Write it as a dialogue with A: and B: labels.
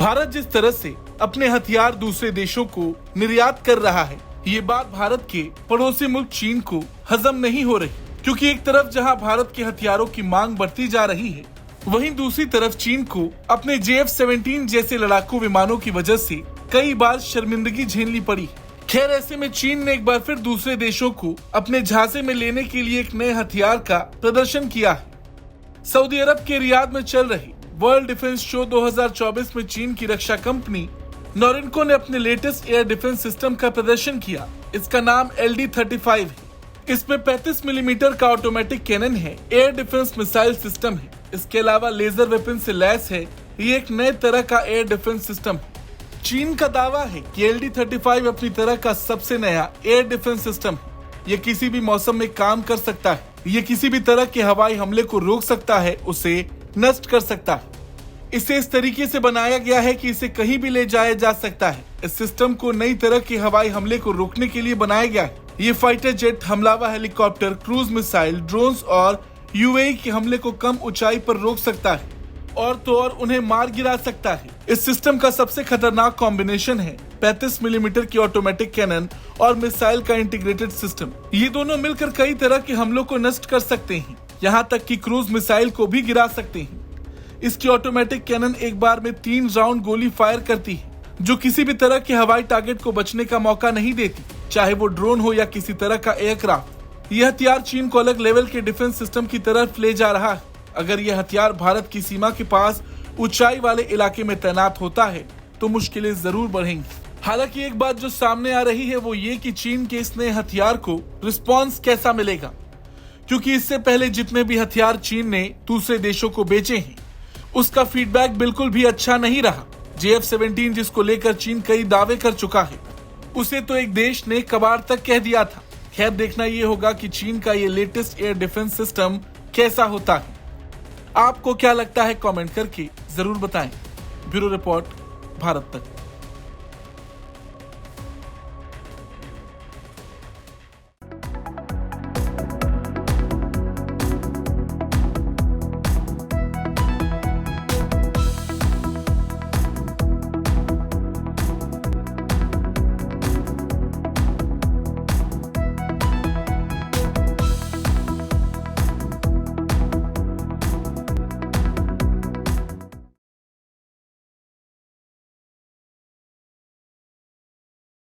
A: भारत जिस तरह से अपने हथियार दूसरे देशों को निर्यात कर रहा है, ये बात भारत के पड़ोसी मुल्क चीन को हजम नहीं हो रही, क्योंकि एक तरफ जहां भारत के हथियारों की मांग बढ़ती जा रही है, वहीं दूसरी तरफ चीन को अपने JF-17 जैसे लड़ाकू विमानों की वजह से कई बार शर्मिंदगी झेलनी पड़ी। खैर, ऐसे में चीन ने एक बार फिर दूसरे देशों को अपने झांसे में लेने के लिए एक नए हथियार का प्रदर्शन किया है। सऊदी अरब के रियाद में चल रही वर्ल्ड डिफेंस शो 2024 में चीन की रक्षा कंपनी नोरिनको ने अपने लेटेस्ट एयर डिफेंस सिस्टम का प्रदर्शन किया। इसका नाम LD-35 है। इसमें 35 मिलीमीटर का ऑटोमेटिक कैनन है, एयर डिफेंस मिसाइल सिस्टम है। इसके अलावा लेजर वेपन से लैस है। ये एक नए तरह का एयर डिफेंस सिस्टम है। चीन का दावा है कि LD-35 अपनी तरह का सबसे नया एयर डिफेंस सिस्टम है। ये किसी भी मौसम में काम कर सकता है। ये किसी भी तरह के हवाई हमले को रोक सकता है, उसे नष्ट कर सकता है। इसे इस तरीके से बनाया गया है कि इसे कहीं भी ले जाया जा सकता है। इस सिस्टम को नई तरह के हवाई हमले को रोकने के लिए बनाया गया है। ये फाइटर जेट, हमलावर हेलीकॉप्टर, क्रूज मिसाइल, ड्रोन्स और UAV के हमले को कम ऊंचाई पर रोक सकता है और तो और उन्हें मार गिरा सकता है। इस सिस्टम का सबसे खतरनाक कॉम्बिनेशन है 35 मिलीमीटर की ऑटोमेटिक कैनन और मिसाइल का इंटीग्रेटेड सिस्टम। ये दोनों मिलकर कई तरह के हमलों को नष्ट कर सकते हैं, यहाँ तक कि क्रूज मिसाइल को भी गिरा सकते हैं। इसकी ऑटोमेटिक कैनन एक बार में 3 राउंड गोली फायर करती है, जो किसी भी तरह के हवाई टारगेट को बचने का मौका नहीं देती, चाहे वो ड्रोन हो या किसी तरह का एयरक्राफ्ट। यह हथियार चीन को अलग लेवल के डिफेंस सिस्टम की तरफ ले जा रहा है। अगर यह हथियार भारत की सीमा के पास ऊंचाई वाले इलाके में तैनात होता है तो मुश्किलें जरूर बढ़ेंगी। हालांकि एक बात जो सामने आ रही है वो ये कि चीन के इस नए हथियार को रिस्पॉन्स कैसा मिलेगा, क्योंकि इससे पहले जितने भी हथियार चीन ने दूसरे देशों को बेचे हैं उसका फीडबैक बिल्कुल भी अच्छा नहीं रहा। JF-17 जिसको लेकर चीन कई दावे कर चुका है, उसे तो एक देश ने कबाड़ तक कह दिया था। खैर, देखना ये होगा कि चीन का ये लेटेस्ट एयर डिफेंस सिस्टम कैसा होता है। आपको क्या लगता है, कमेंट करके जरूर बताएं। ब्यूरो रिपोर्ट, भारत तक।